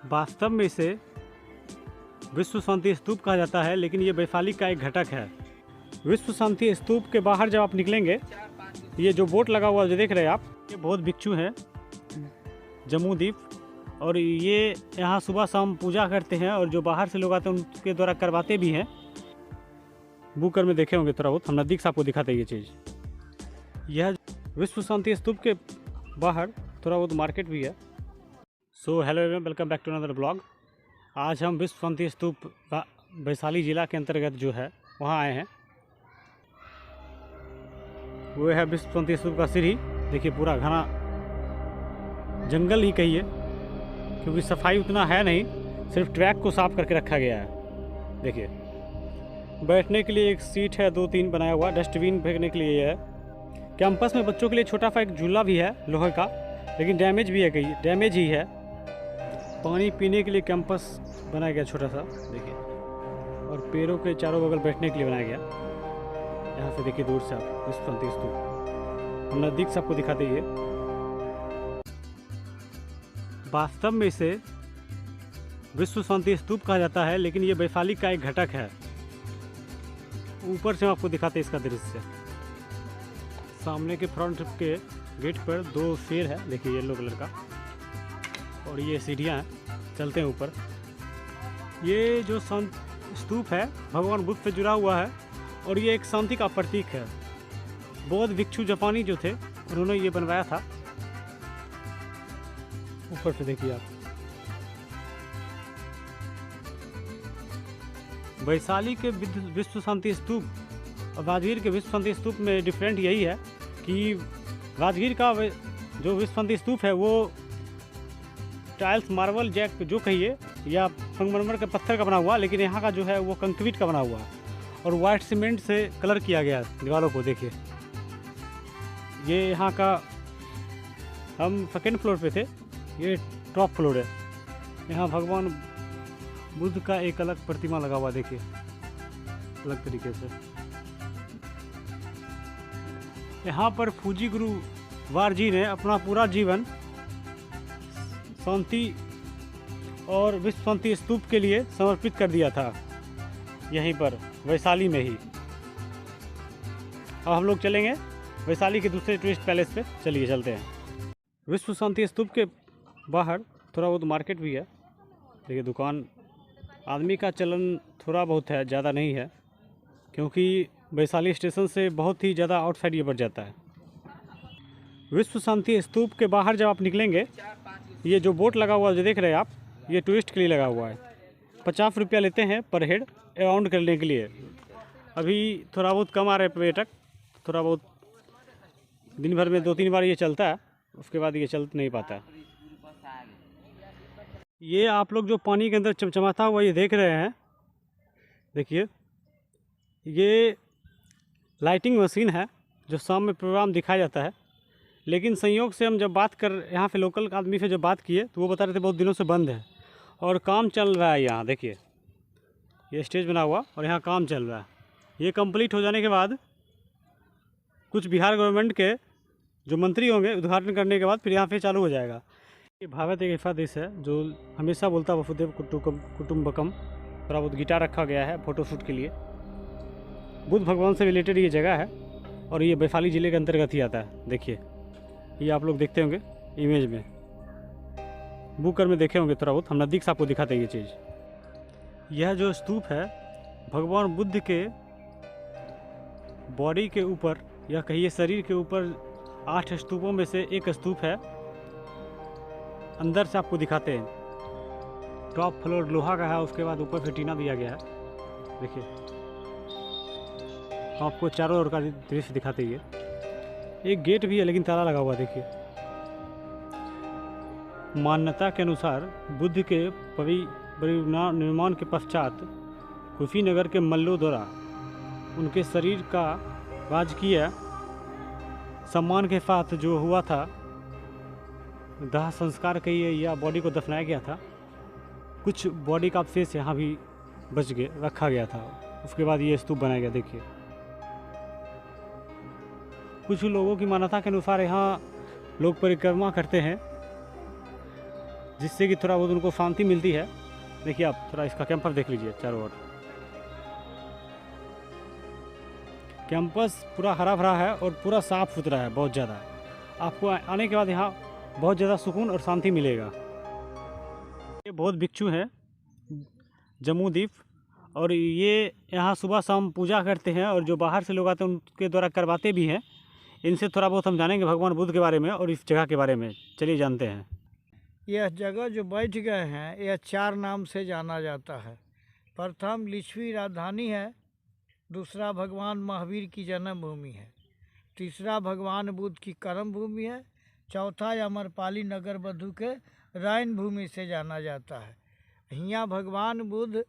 वास्तव में इसे विश्व शांति स्तूप कहा जाता है, लेकिन ये वैशाली का एक घटक है। विश्व शांति स्तूप के बाहर जब आप निकलेंगे, ये जो बोट लगा हुआ जो देख रहे हैं आप, ये बौद्ध भिक्षु हैं जम्मूदीप, और ये यहाँ सुबह शाम पूजा करते हैं, और जो बाहर से लोग आते हैं उनके द्वारा करवाते भी हैं। बुकर में देखे होंगे थोड़ा बहुत, हम नज़दीक से आपको दिखाते हैं ये चीज़। यह विश्व शांति स्तूप के बाहर थोड़ा बहुत मार्केट भी है। So hello everyone, welcome back to another blog. आज हम विश्व शांति स्तूप वैशाली ज़िला के अंतर्गत जो है वहाँ आए हैं। वो है विश्व शांति स्तूप का सीढ़ी। देखिए पूरा घना जंगल ही कहिए, क्योंकि सफाई उतना है नहीं, सिर्फ ट्रैक को साफ करके रखा गया है। देखिए बैठने के लिए एक सीट है, 2-3 बनाया हुआ। डस्टबिन फेंकने के लिए है। कैंपस में बच्चों के लिए छोटा सा एक झूला भी है लोहे का, लेकिन डैमेज भी है, कहीं डैमेज ही है। पानी पीने के लिए कैंपस बनाया गया छोटा सा, देखिए, और पेड़ों के चारों बगल बैठने के लिए बनाया गया। यहाँ से देखिए दूर से आप विश्व शांति स्तूप, हम नज़दीक से आपको दिखाते ही। वास्तव में इसे विश्व शांति स्तूप कहा जाता है, लेकिन ये वैशाली का एक घटक है। ऊपर से हम आपको दिखाते हैं इसका दृश्य। सामने के फ्रंट के गेट पर 2 शेर है, देखिए येलो कलर का, और ये सीढ़ियाँ हैं, चलते हैं ऊपर। ये जो स्तूप है भगवान बुद्ध से जुड़ा हुआ है, और ये एक शांति का प्रतीक है। बौद्ध भिक्षु जापानी जो थे उन्होंने ये बनवाया था। ऊपर से देखिए आप। वैशाली के विश्व शांति स्तूप और राजगीर के विश्व शांति स्तूप में डिफरेंट यही है कि राजगीर का जो विश्व शांति स्तूप है वो टाइल्स, मार्बल, जैक जो कहिए, या संगमरमर के पत्थर का बना हुआ, लेकिन यहाँ का जो है वो कंक्रीट का बना हुआ है, और वाइट सीमेंट से कलर किया गया है दीवारों को। देखिए ये यहाँ का, हम सेकेंड फ्लोर पे थे, ये टॉप फ्लोर है। यहाँ भगवान बुद्ध का एक अलग प्रतिमा लगा हुआ, देखिए अलग तरीके से। यहाँ पर फूजी गुरु वार जी ने अपना पूरा जीवन शांति और विश्व शांति स्तूप के लिए समर्पित कर दिया था, यहीं पर वैशाली में ही। अब हम लोग चलेंगे वैशाली के दूसरे टूरिस्ट पैलेस पे। चलिए चलते हैं। विश्व शांति स्तूप के बाहर थोड़ा बहुत मार्केट भी है। देखिए दुकान, आदमी का चलन थोड़ा बहुत है, ज़्यादा नहीं है, क्योंकि वैशाली स्टेशन से बहुत ही ज़्यादा आउटसाइड ये बढ़ जाता है। विश्व शांति स्तूप के बाहर जब आप निकलेंगे, ये जो बोट लगा हुआ जो देख रहे हैं आप, ये टूरिस्ट के लिए लगा हुआ है। 50 रुपया लेते हैं पर हेड अराउंड करने के लिए। अभी थोड़ा बहुत कम आ रहे पर्यटक, थोड़ा बहुत दिन भर में 2-3 बार ये चलता है, उसके बाद ये चल नहीं पाता। ये आप लोग जो पानी के अंदर चमचमाता हुआ ये देख रहे हैं, देखिए ये लाइटिंग मशीन है जो शाम में प्रोग्राम दिखाया जाता है। लेकिन संयोग से हम जब बात कर यहाँ पे लोकल आदमी से जब बात किए तो वो बता रहे थे बहुत दिनों से बंद है, और काम चल रहा है यहाँ। देखिए ये स्टेज बना हुआ और यहाँ काम चल रहा है। ये कंप्लीट हो जाने के बाद कुछ बिहार गवर्नमेंट के जो मंत्री होंगे उद्घाटन करने के बाद फिर यहाँ पे चालू हो जाएगा। ये भारत एक ऐसा देश है जो हमेशा बोलता है वसुधैव कुटुंबकम। थोड़ा बहुत गिटार रखा गया है फ़ोटोशूट के लिए। बुद्ध भगवान से रिलेटेड ये जगह है, और ये वैशाली ज़िले के अंतर्गत ही आता है। देखिए ये आप लोग देखते होंगे इमेज में, बुकर में देखे होंगे थोड़ा बहुत, हम नज़दीक से आपको दिखाते हैं ये चीज़। यह जो स्तूप है भगवान बुद्ध के बॉडी के ऊपर, या कहिए शरीर के ऊपर 8 स्तूपों में से एक स्तूप है। अंदर से आपको दिखाते हैं। टॉप फ्लोर लोहा का है, उसके बाद ऊपर से टीना दिया गया है। देखिए आपको चारों ओर का दृश्य दिखाते ही है। एक गेट भी है लेकिन ताला लगा हुआ। देखिए मान्यता के अनुसार बुद्ध के परिनिर्वाण के पश्चात कुशीनगर के मल्लों द्वारा उनके शरीर का राजकीय सम्मान के साथ जो हुआ था दाह संस्कार कहिए या बॉडी को दफनाया गया था। कुछ बॉडी का अवशेष यहाँ भी बच गए, रखा गया था। उसके बाद ये स्तूप बनाया गया। देखिए कुछ लोगों की मान्यता के अनुसार यहाँ लोग परिक्रमा करते हैं, जिससे कि थोड़ा बहुत उनको शांति मिलती है। देखिए आप थोड़ा इसका कैंपस देख लीजिए चारों ओर। कैंपस पूरा हरा भरा है और पूरा साफ़ सुथरा है बहुत ज़्यादा। आपको आने के बाद यहाँ बहुत ज़्यादा सुकून और शांति मिलेगा। ये बौद्ध भिक्षु हैं जम्मूदीप, और ये यहाँ सुबह शाम पूजा करते हैं, और जो बाहर से लोग आते हैं उनके द्वारा करवाते भी हैं। इनसे थोड़ा बहुत हम जानेंगे भगवान बुद्ध के बारे में और इस जगह के बारे में। चलिए जानते हैं। यह जगह जो बैठ गए हैं यह 4 नाम से जाना जाता है। प्रथम लिच्छवी राजधानी है, दूसरा भगवान महावीर की जन्मभूमि है, तीसरा भगवान बुद्ध की कर्म भूमि है, चौथा अमरपाली नगर बधू के रायन भूमि से जाना जाता है। यहाँ भगवान बुद्ध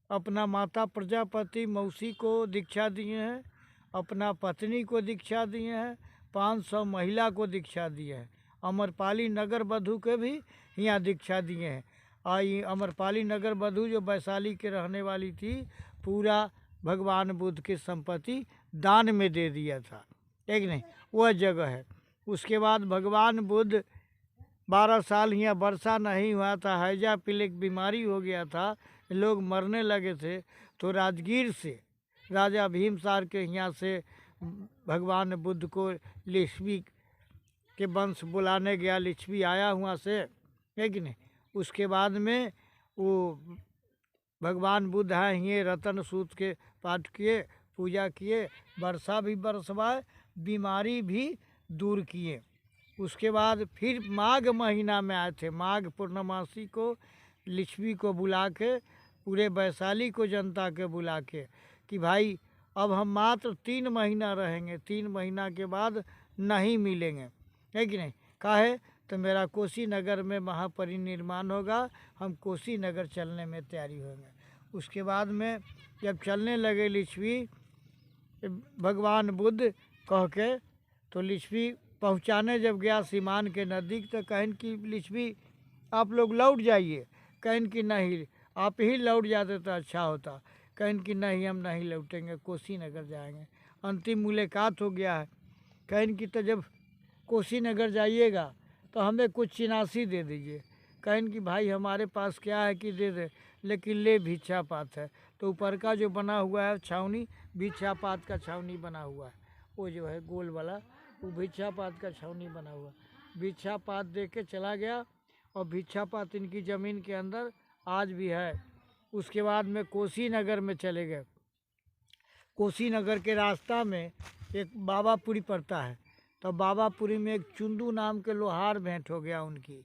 अपना माता प्रजापति मौसी को दीक्षा दिए हैं, अपना पत्नी को दीक्षा दिए हैं, 500 महिला को दीक्षा दिए हैं। अमरपाली नगर बधू के भी यहाँ दीक्षा दिए हैं। और ये अमरपाली नगर बधू जो वैशाली के रहने वाली थी, पूरा भगवान बुद्ध की संपत्ति दान में दे दिया था, एक नहीं वह जगह है। उसके बाद भगवान बुद्ध 12 साल यहाँ वर्षा नहीं हुआ था, हैजा प्लेग बीमारी हो गया था, लोग मरने लगे थे, तो राजगीर से राजा भीमसार के यहाँ से भगवान बुद्ध को लिच्छवी के वंश बुलाने गया। लिच्छवी आया वहाँ से, है कि नहीं। उसके बाद में वो भगवान बुद्ध हैं ये रतन सूत के पाठ किए, पूजा किए, वर्षा भी बरसवाए, बीमारी भी दूर किए। उसके बाद फिर माघ महीना में आए थे, माघ पूर्णमासी को लिच्छवी को बुला के, पूरे वैशाली को जनता के बुला के कि भाई अब हम मात्र 3 महीना रहेंगे, 3 महीना के बाद नहीं मिलेंगे, है कि नहीं। काहे तो मेरा कोसी नगर में महापरिनिर्वाण होगा, हम कोसी नगर चलने में तैयारी होंगे। उसके बाद में जब चलने लगे लिच्छवी भगवान बुद्ध कह के, तो लिच्छवी पहुँचाने जब गया सीमान के नज़दीक, तो कहन कि लिच्छवी आप लोग लौट जाइए। कहन कि नहीं, आप ही लौट जाते तो अच्छा होता। कहन कि नहीं, हम नहीं लौटेंगे, कोसी नगर जाएंगे। अंतिम मुलाकात हो गया है। कहन कि तो जब कोसी नगर जाइएगा तो हमें कुछ चिनासी दे दीजिए। कहन कि भाई हमारे पास क्या है कि दे दे, लेकिन ले भिक्षा पात है। तो ऊपर का जो बना हुआ है छावनी, भिक्षा पात का छावनी बना हुआ है, वो जो है गोल वाला, वो भिक्षा पात का छावनी बना हुआ। भिक्षा पात दे के चला गया, और भिक्षा पात इनकी ज़मीन के अंदर आज भी है। उसके बाद में कोसी नगर में चले गए। कोसी नगर के रास्ता में एक बाबापुरी पड़ता है, तो बाबापुरी में एक चुंदू नाम के लोहार भेंट हो गया उनकी,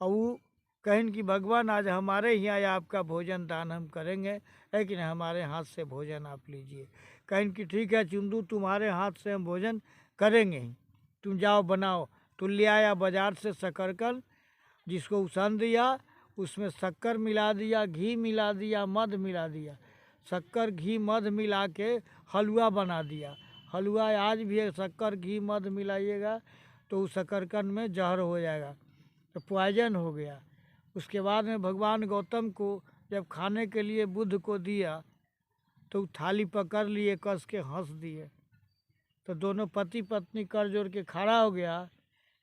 और वो कहन कि भगवान आज हमारे यहाँ आपका भोजन दान हम करेंगे, है कि नहीं, हमारे हाथ से भोजन आप लीजिए। कहन कि ठीक है चुंदू, तुम्हारे हाथ से हम भोजन करेंगे ही, तुम जाओ बनाओ। तो ले आया बाजार से शकरकंद, जिसको उसन दिया, उसमें शक्कर मिला दिया, घी मिला दिया, मध मिला दिया। शक्कर घी मध मिला के हलवा बना दिया। हलवा आज भी है, शक्कर घी मध मिलाइएगा तो उस शकरकंद में जहर हो जाएगा, तो पॉइजन हो गया। उसके बाद में भगवान गौतम को जब खाने के लिए बुद्ध को दिया, तो थाली पकड़ लिए, कस के हंस दिए। तो दोनों पति पत्नी कर जोड़ के खड़ा हो गया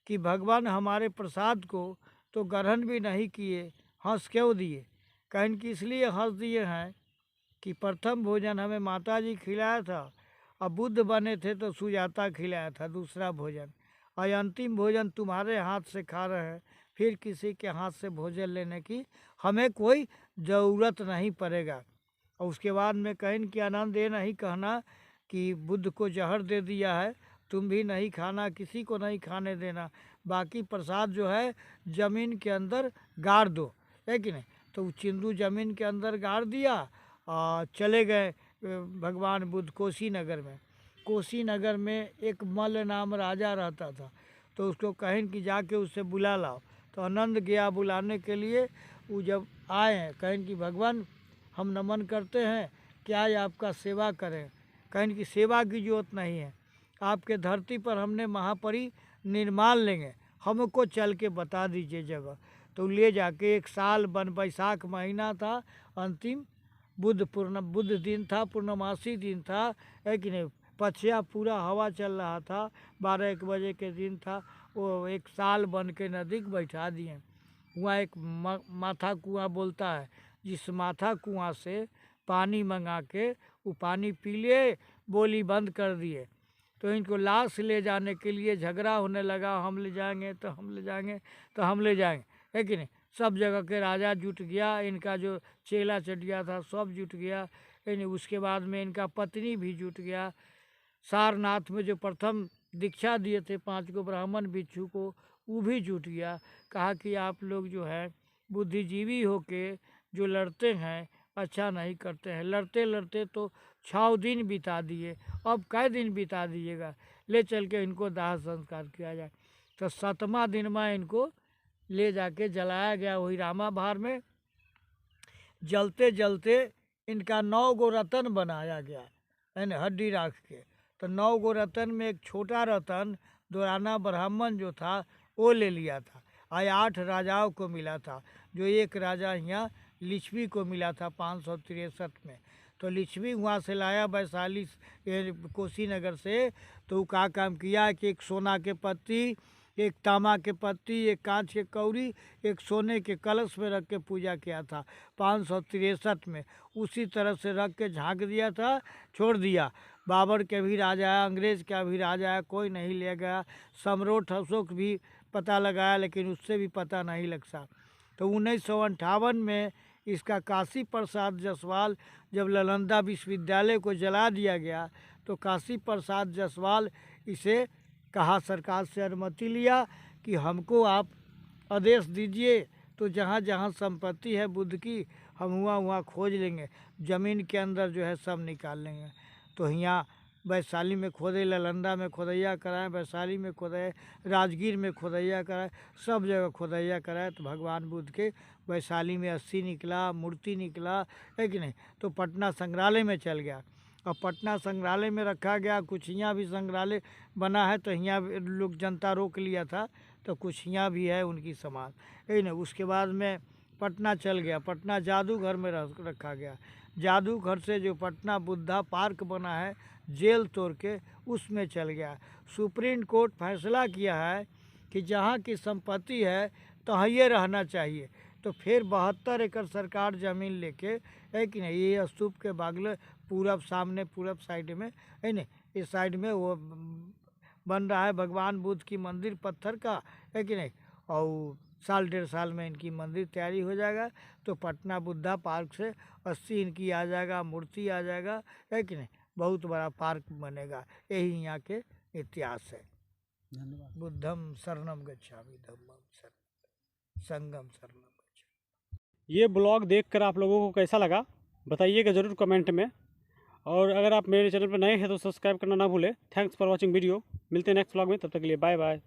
कि भगवान हमारे प्रसाद को तो ग्रहण भी नहीं किए, हंस क्यों दिए। कहन कि इसलिए हंस दिए हैं कि प्रथम भोजन हमें माता जी खिलाया था, अब बुद्ध बने थे तो सुजाता खिलाया था दूसरा भोजन, और अंतिम भोजन तुम्हारे हाथ से खा रहे हैं, फिर किसी के हाथ से भोजन लेने की हमें कोई ज़रूरत नहीं पड़ेगा। और उसके बाद में कहन कि आनंद ये नहीं कहना कि बुद्ध को जहर दे दिया है, तुम भी नहीं खाना, किसी को नहीं खाने देना, बाकी प्रसाद जो है ज़मीन के अंदर गाड़ दो, है कि नहीं। तो वो चिंदू ज़मीन के अंदर गाड़ दिया और चले गए भगवान बुद्ध कोसी नगर में। कोसी नगर में एक मल नाम राजा रहता था, तो उसको कहन कि जाके उससे बुला लाओ। तो आनंद गया बुलाने के लिए। वो जब आए हैं, कहन कि भगवान हम नमन करते हैं, क्या ये आपका सेवा करें। कहन कि सेवा की जरूरत नहीं है, आपके धरती पर हमने महापरिनिर्वाण लेंगे, हमको चल के बता दीजिए जगह। तो ले जाके एक साल बैसाख महीना था, अंतिम बुद्ध दिन था, पूर्णमासी दिन था, है कि नहीं। पछिया पूरा हवा चल रहा था, 12-1 बजे के दिन था। वो एक साल बन के नज़दीक बैठा दिए। वहाँ एक माथा कुआं बोलता है, जिस माथा कुआं से पानी मंगा के वो पानी पी लिए, बोली बंद कर दिए। तो इनको लाश ले जाने के लिए झगड़ा होने लगा, हम ले जाएंगे तो हम ले जाएंगे तो हम ले जाएंगे, है कि नहीं। सब जगह के राजा जुट गया, इनका जो चेला चटिया था सब जुट गया, उसके बाद में इनका पत्नी भी जुट गया। सारनाथ में जो प्रथम दीक्षा दिए थे 5 को ब्राह्मण भिक्षु को, वो भी जुट गया। कहा कि आप लोग जो है बुद्धिजीवी होके जो लड़ते हैं अच्छा नहीं करते हैं, लड़ते लड़ते तो 6 दिन बिता दिए, अब कै दिन बिता दीजिएगा, ले चल के इनको दाह संस्कार किया जाए। तो 7वां दिन में इनको ले जाके जलाया गया वही रामाभार में। जलते जलते इनका 9 गो रतन बनाया गया, है ना, हड्डी राख के। तो 9 गो रतन में एक छोटा रतन दोराना ब्राह्मण जो था वो ले लिया था। 8 राजाओं को मिला था, जो एक राजा यहाँ लिच्छवी को मिला था 563 में। तो लिच्छवी वहाँ से लाया वैशाली कोशीनगर से। तो वो क्या काम किया कि एक सोना के पत्ती, एक तांबा के पत्ती, एक कांच के कौड़ी, एक सोने के कलश में रख के पूजा किया था 563 में। उसी तरह से रख के झाँक दिया था, छोड़ दिया। बाबर के भी राजा है, अंग्रेज़ का भी राजा है, कोई नहीं ले गया। सम्राट अशोक भी पता लगाया लेकिन उससे भी पता नहीं लग सका। तो 1958 में इसका काशी प्रसाद जायसवाल, जब नालंदा विश्वविद्यालय को जला दिया गया तो काशी प्रसाद जायसवाल इसे कहा, सरकार से अनुमति लिया कि हमको आप आदेश दीजिए, तो जहाँ जहाँ संपत्ति है बुद्ध की हम वहाँ खोज लेंगे, ज़मीन के अंदर जो है सब निकाल लेंगे। तो यहाँ वैशाली में खोदे, नालंदा में खोदैया कराए, वैशाली में खोदाए, राजगीर में खोदैया कराए, सब जगह खोदैया कराए। तो भगवान बुद्ध के वैशाली में अस्थि निकला, मूर्ति निकला, है कि नहीं। तो पटना संग्रहालय में चल गया। अब पटना संग्रहालय में रखा गया, कुछ यहाँ भी संग्रहालय बना है, तो यहाँ लोग जनता रोक लिया था, तो कुछ यहाँ भी है उनकी समाज, है ना। उसके बाद में पटना चल गया, पटना जादूघर में रखा गया। जादूघर से जो पटना बुद्धा पार्क बना है जेल तोड़ के, उसमें चल गया। सुप्रीम कोर्ट फैसला किया है कि जहाँ की संपत्ति है तो ये रहना चाहिए। तो फिर 72 एकड़ सरकार ज़मीन लेके, है कि नहीं, ये स्तूप के बागले पूरब सामने पूरब साइड में, है ना, इस साइड में वो बन रहा है भगवान बुद्ध की मंदिर पत्थर का, है कि नहीं। और 1.5 साल में इनकी मंदिर तैयारी हो जाएगा। तो पटना बुद्धा पार्क से अस्थि इनकी आ जाएगा, मूर्ति आ जाएगा, है कि नहीं, बहुत बड़ा पार्क बनेगा। यही यहाँ के इतिहास है। धन्यवाद। बुद्धम शरणम गच्छामि, धम्मम संगम शरणम गच्छामि। ये ब्लॉग देखकर आप लोगों को कैसा लगा बताइएगा ज़रूर कमेंट में। और अगर आप मेरे चैनल पर नए हैं तो सब्सक्राइब करना ना भूलें। Thanks for watching video. मिलते हैं नेक्स्ट ब्लॉग में, तब तक के लिए बाय बाय।